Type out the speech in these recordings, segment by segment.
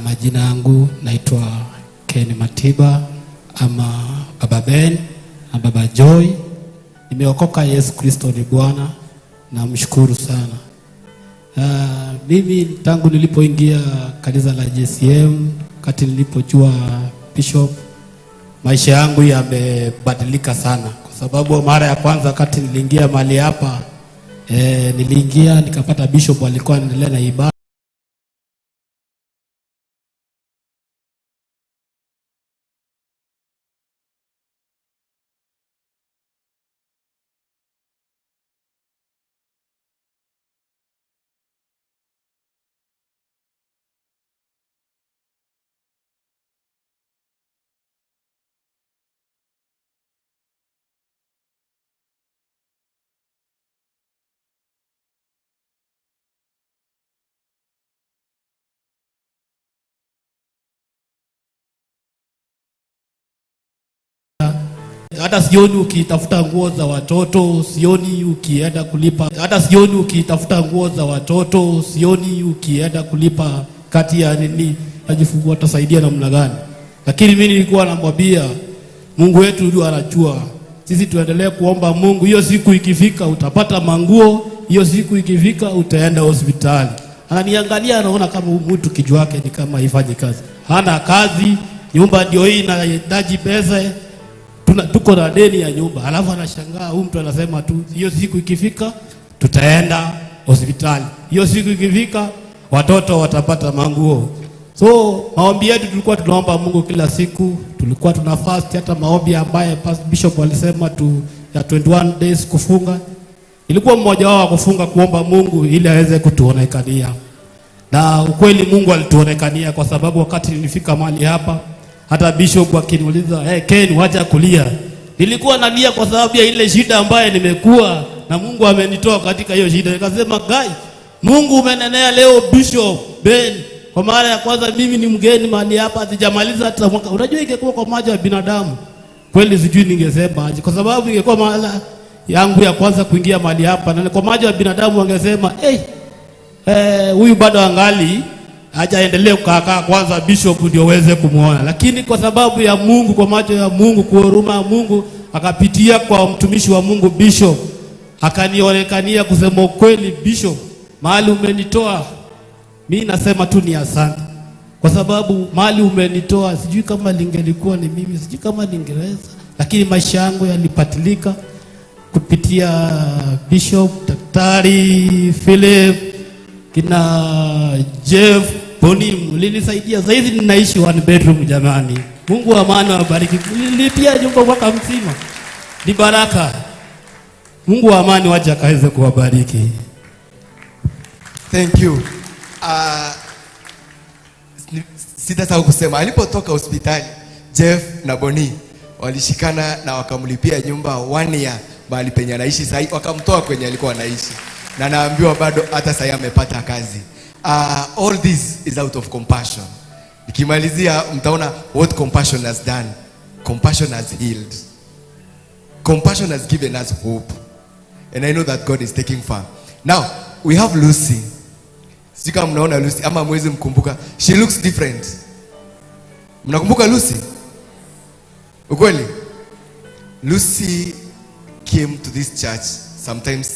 Majina yangu naitwa Ken Matiba ama Baba Ben na Baba Joy. Nimeokoka, Yesu Kristo ni Bwana, na mshukuru sana. Mimi tangu nilipoingia kanisa la Jcm, wakati nilipojua Bishop, maisha yangu yamebadilika sana, kwa sababu mara ya kwanza wakati niliingia mahali hapa niliingia nikapata Bishop alikuwa anaendelea na ibada. Hata sioni ukitafuta nguo za watoto, sioni ukienda kulipa. Hata sioni ukitafuta nguo za watoto, sioni ukienda kulipa kati ya nini ajifungua atasaidia namna gani. Lakini mimi nilikuwa namwambia Mungu wetu ndio anajua. Sisi tuendelee kuomba Mungu. Hiyo siku ikifika utapata manguo, hiyo siku ikifika utaenda hospitali. Ananiangalia anaona kama mtu kichwa yake ni kama haifanyi kazi. Hana kazi, nyumba ndio hii inahitaji pesa. Tuko na deni ya nyumba. Alafu anashangaa huyu mtu anasema tu hiyo siku ikifika tutaenda hospitali. Hiyo siku ikifika watoto watapata manguo. So maombi yetu tulikuwa tunaomba Mungu kila siku. Tulikuwa tuna fast, hata maombi ambaye Bishop alisema tu ya 21 days kufunga. Ilikuwa mmoja wao kufunga kuomba Mungu ili aweze kutuonekania. Na ukweli Mungu alituonekania, kwa sababu wakati nilifika mahali hapa hata Bishop akiniuliza, Ken wacha kulia. Nilikuwa nalia kwa sababu ya ile shida ambaye nimekuwa, na Mungu amenitoa katika hiyo shida. Nikasema, "Guy, Mungu umenenea leo Bishop Ben. Kwa mara ya kwanza mimi ni mgeni mahali hapa, sijamaliza hata mwaka." Unajua ingekuwa kwa macho ya binadamu, kweli sijui ningesema aje, kwa sababu ingekuwa mara yangu ya kwanza kuingia mahali hapa, na kwa macho ya binadamu wangesema, huyu bado angali hajaendelea kukaa kwanza Bishop ndio uweze kumuona. Lakini kwa sababu ya Mungu, kwa macho ya Mungu, kwa huruma ya Mungu, akapitia kwa mtumishi wa Mungu Bishop, akanionekania. Kusema ukweli, Bishop, mahali umenitoa, mimi nasema tu ni asante, kwa sababu mahali umenitoa sijui kama lingelikuwa ni mimi, sijui kama ningeweza, lakini maisha yangu yalipatilika kupitia Bishop, Daktari Philip, kina Jeff Boni, mlinisaidia. Sasa hizi ninaishi 1 bedroom jamani. Mungu wa amani awabariki. Nilipia nyumba mwaka mzima. Ni baraka. Mungu wa amani waje akaweze kuwabariki. Thank you. Sitasahau kusema alipotoka hospitali Jeff na Boni walishikana na wakamlipia nyumba 1 year mahali penye anaishi sasa, wakamtoa kwenye alikuwa anaishi. Na naambiwa bado hata sasa amepata kazi. All this is out of compassion. Nikimalizia mtaona what compassion has done. Compassion has healed. Compassion has given us hope. And I know that God is taking far. Now, we have Lucy. Sika mnaona Lucy ama mwezi mkumbuka. She looks different. Mnakumbuka Lucy? Ukweli? Lucy came to this church sometimes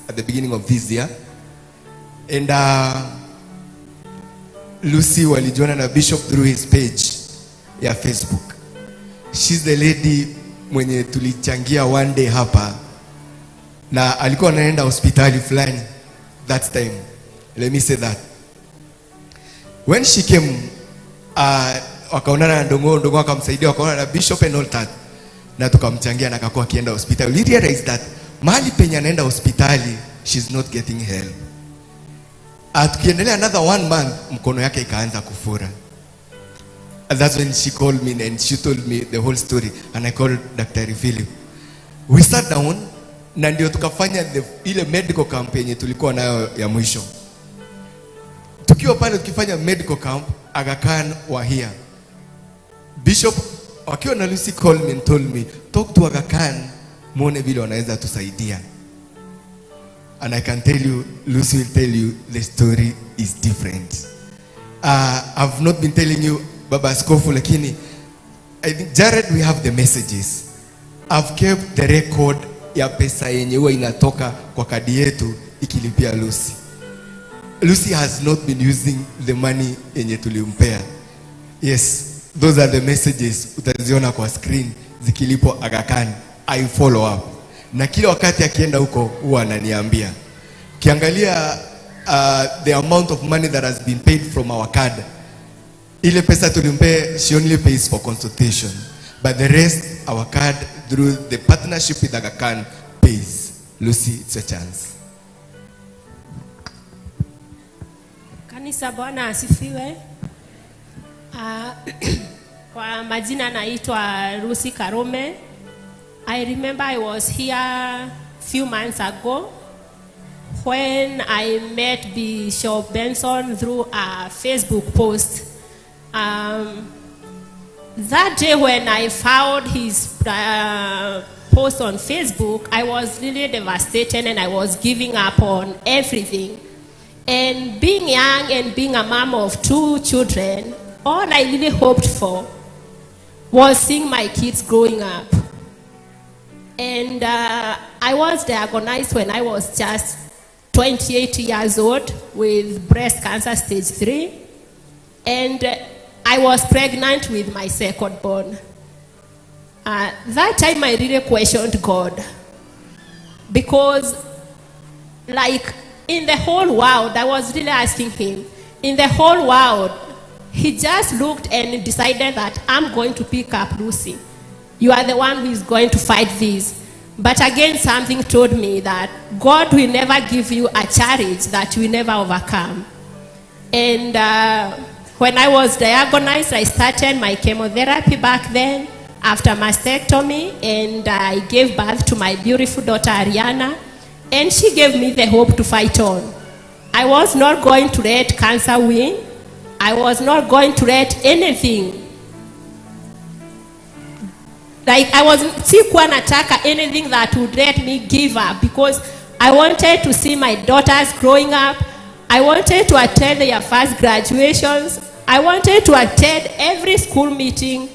at the beginning of this year, and Lucy walijuana na Bishop through his page ya Facebook. She's the lady mwenye tulichangia one day hapa, na alikuwa anaenda hospitali fulani that time. Let me say that when she came, wakaonana na ndongo akamsaidia, wakaona na Bishop and all that, na tukamchangia na akakuwa akienda hospitali. We realized that mahali penye anaenda hospitali she's not getting help. Tukiendelea another 1 month mkono yake ikaanza kufura. And that's when she called me and she told me the whole story, and I called Dr. Philip. We sat down na ndio tukafanya ile medical camp yenye tulikuwa nayo ya mwisho. Tukiwa pale tukifanya medical camp, Aga Khan wa here. Bishop wakiwa na Lucy called me and told me, talk to Aga Khan, muone vile wanaweza tusaidia. And I can tell you, Lucy will tell you, the story is different. I've not been telling you Baba Askofu, lakini I think Jared, we have the messages. I've kept the record ya pesa yenye huwa inatoka kwa kadi yetu ikilipia Lucy. Lucy has not been using the money yenye tulimpea. Yes, those are the messages utaziona kwa screen zikilipo Aga Khan. I follow up. Na kila wakati akienda huko huwa ananiambia. Ukiangalia the amount of money that has been paid from our card, ile pesa tulimpea, she only pays for consultation. But the rest, our card, through the partnership with Aga Khan, pays. Lucy, it's your chance. Kanisa, Bwana asifiwe. Kwa majina naitwa Lucy Karume. I remember I was here few months ago when I met Bishop Benson through a Facebook post. That day when I found his post on Facebook, I was really devastated and I was giving up on everything. And being young and being a mom of 2 children, all I really hoped for was seeing my kids growing up. And I was diagnosed when I was just 28 years old with breast cancer stage 3. And I was pregnant with my second born. That time I really questioned God. Because like in the whole world, I was really asking him, in the whole world, he just looked and decided that I'm going to pick up Lucy. You are the one who is going to fight this. But again, something told me that God will never give you a challenge that you will never overcome. And when I was diagnosed, I started my chemotherapy back then after mastectomy, and I gave birth to my beautiful daughter Ariana, and she gave me the hope to fight on. I was not going to let cancer win. I was not going to let anything. Like sikuwa nataka anything that would let me give up, because I wanted to see my daughters growing up. I wanted to attend their first graduations. I wanted to attend every school meeting,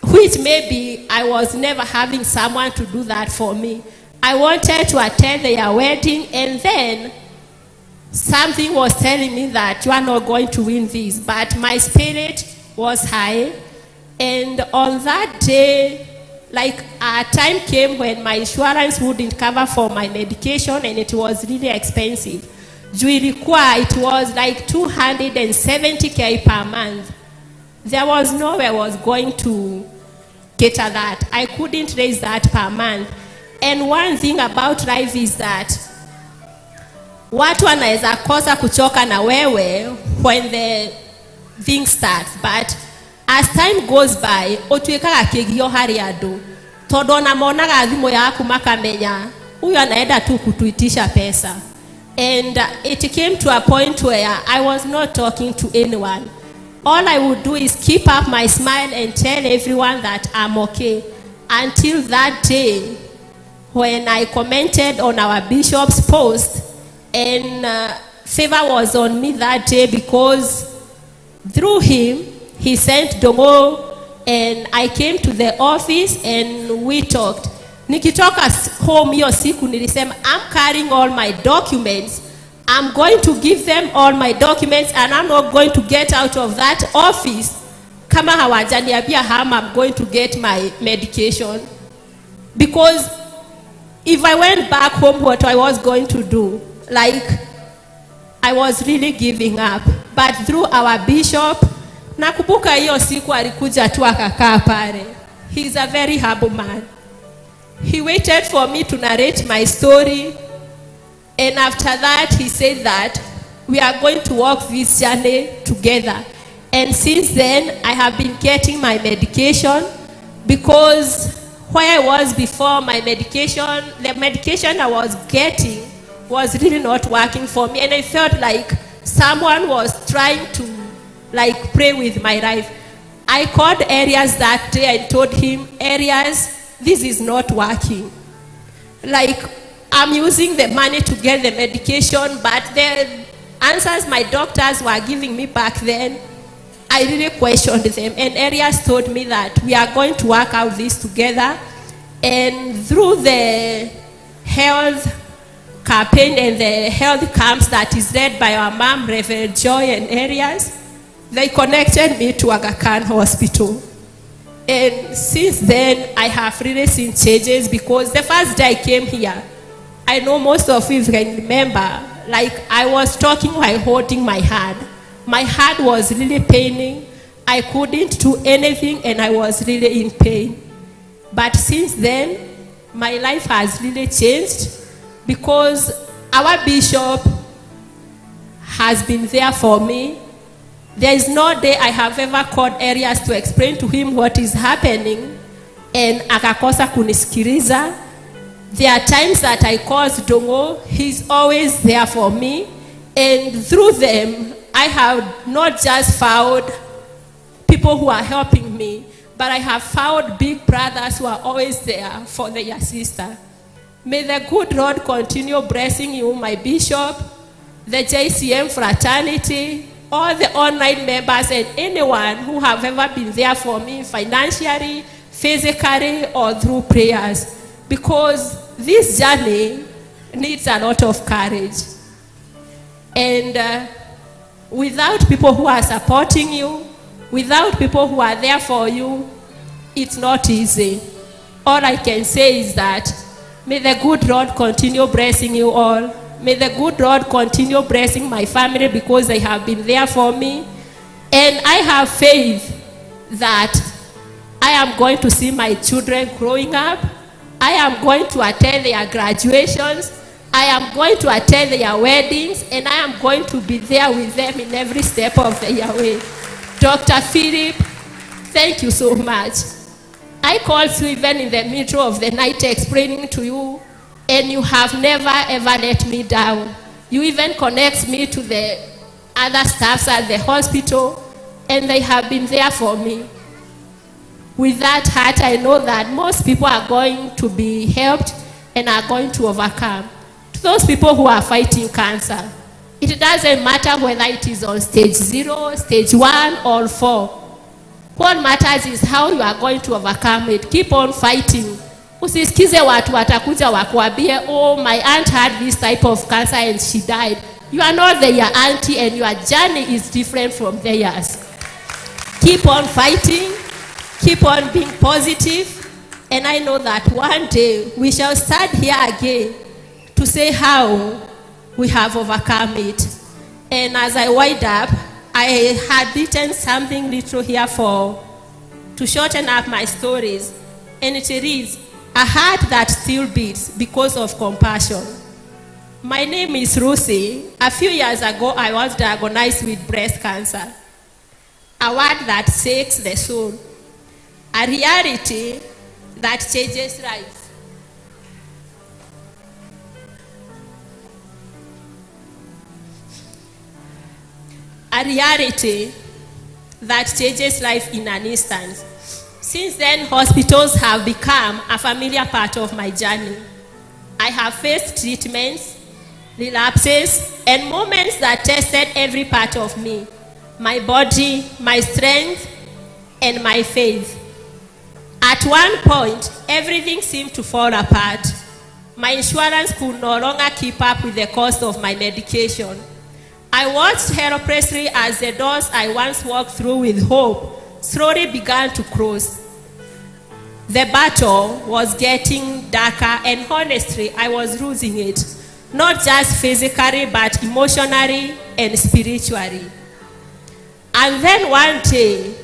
which maybe I was never having someone to do that for me. I wanted to attend their wedding, and then something was telling me that you are not going to win this. But my spirit was high. And on that day, like a time came when my insurance wouldn't cover for my medication, and it was really expensive. It was like 270K per month. There was no way I was going to get at that. I couldn't raise that per month. And one thing about life is that watu wanaweza kosa kuchoka na wewe when the thing starts, but as time goes by, otuikaga kigio hari andu. Todo na monaga thimo yaku makamenya, huyu anaenda tu kutuitisha pesa. And it came to a point where I was not talking to anyone. All I would do is keep up my smile and tell everyone that I'm okay. Until that day when I commented on our bishop's post, and favor was on me that day because through him, he sent Domo, and I came to the office and we talked. Nikitoka home hiyo siku nilisema, I'm carrying all my documents. I'm going to give them all my documents, and I'm not going to get out of that office kama hawajaniambia I'm going to get my medication. Because if I went back home, what I was going to do, like I was really giving up. But through our bishop, nakumbuka hiyo siku alikuja tu akakaa pale. He's a very humble man. He waited for me to narrate my story, and after that he said that we are going to walk this journey together. And since then I have been getting my medication, because where I was before, my medication, the medication I was getting was really not working for me, and I felt like someone was trying to like pray with my life. I called areas that day and told him, areas, this is not working. Like I'm using the money to get the medication, but answers my doctors were giving me back then, I really questioned them, and areas told me that we are going to work out this together. And through the health campaign and the health camps that is led by our mom, Reverend Joy, and areas, they connected me to Aga Khan Hospital. And since then, I have really seen changes, because the first day I came here, I know most of you can remember, like I was talking while holding my hand. My hand was really paining. I couldn't do anything, and I was really in pain. But since then, my life has really changed, because our bishop has been there for me. There is no day I have ever called areas to explain to him what is happening, and akakosa kunisikiliza. There are times that I call Dongo, he's always there for me, and through them, I have not just found people who are helping me, but I have found big brothers who are always there for their sister. May the good Lord continue blessing you, my bishop, the JCM fraternity, all the online members, and anyone who have ever been there for me financially, physically, or through prayers. Because this journey needs a lot of courage. And without people who are supporting you, without people who are there for you, it's not easy. All I can say is that may the good Lord continue blessing you all. May the good Lord continue blessing my family, because they have been there for me. And I have faith that I am going to see my children growing up. I am going to attend their graduations. I am going to attend their weddings, and I am going to be there with them in every step of their way. Dr. Philip, thank you so much. I called you even in the middle of the night explaining to you, and you have never ever let me down. You even connect me to the other staffs at the hospital, and they have been there for me. With that heart, I know that most people are going to be helped and are going to overcome. To those people who are fighting cancer, it doesn't matter whether it is on stage 0, stage 1, or 4. What matters is how you are going to overcome it. Keep on fighting. Usisikize watu watakuja wakuambie, oh, my aunt had this type of cancer and she died. You are not their auntie, and your journey is different from theirs. Keep on fighting. Keep on being positive. And I know that one day we shall stand here again to say how we have overcome it. And as I wind up, I had written something little here to shorten up my stories. And it reads, a heart that still beats because of compassion. My name is Lucy. A few years ago, I was diagnosed with breast cancer. A word that shakes the soul. A reality that changes lives. A reality that changes life in an instant. Since then, hospitals have become a familiar part of my journey. I have faced treatments, relapses, and moments that tested every part of me. My body, my strength, and my faith. At one point, everything seemed to fall apart. My insurance could no longer keep up with the cost of my medication. I watched helplessly as the doors I once walked through with hope slowly began to close. The battle was getting darker, and honestly, I was losing it. Not just physically, but emotionally and spiritually. And then one day,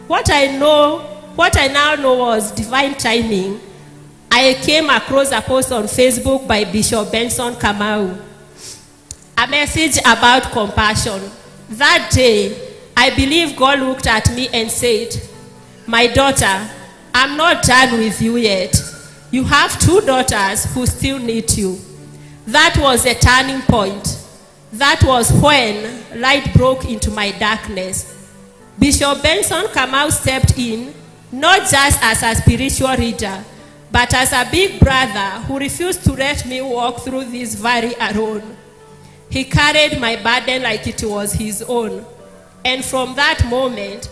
what I now know was divine timing. I came across a post on Facebook by Bishop Benson Kamau. A message about compassion. That day, I believe God looked at me and said, my daughter, I'm not done with you yet. You have 2 daughters who still need you. That was a turning point. That was when light broke into my darkness. Bishop Benson Kamau stepped in, not just as a spiritual leader, but as a big brother who refused to let me walk through this valley alone. He carried my burden like it was his own. And from that moment,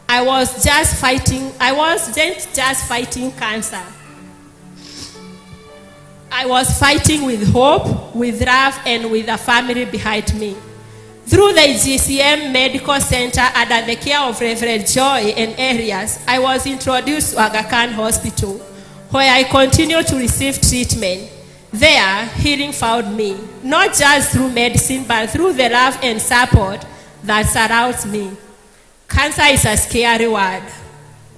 I wasn't just fighting cancer. I was fighting with hope, with love, and with a family behind me. Through the GCM Medical Center under the care of Reverend Joy and Arias, I was introduced to Aga Khan Hospital, where I continued to receive treatment. There, healing found me, not just through medicine, but through the love and support that surrounds me. Cancer is a scary word,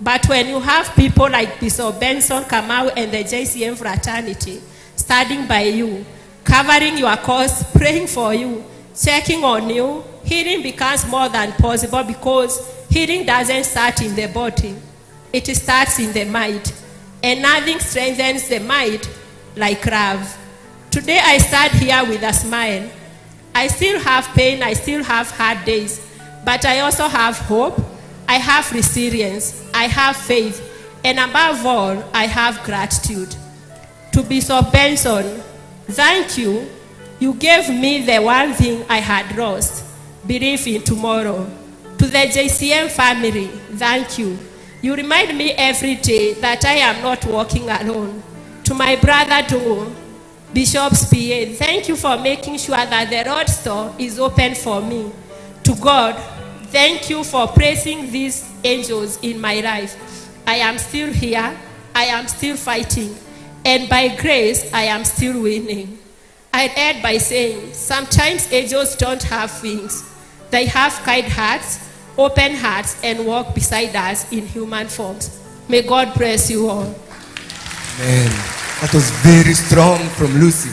but when you have people like Bishop Benson Kamau and the JCM fraternity standing by you, covering your cause, praying for you, checking on you, healing becomes more than possible, because healing doesn't start in the body. It starts in the mind. And nothing strengthens the mind like love. Today I stand here with a smile. I still have pain, I still have hard days, but I also have hope, I have resilience, I have faith, and above all, I have gratitude. To Bishop Benson, thank you. You gave me the one thing I had lost, belief in tomorrow. To the JCM family, thank you. You remind me every day that I am not walking alone. To my brother, to Bishop's PA, thank you for making sure that the road store is open for me. To God, thank you for placing these angels in my life. I am still here, I am still fighting, and by grace, I am still winning. I'd end by saying, sometimes angels don't have wings. They have kind hearts, open hearts, and walk beside us in human forms. May God bless you all. Man, that was very strong from Lucy.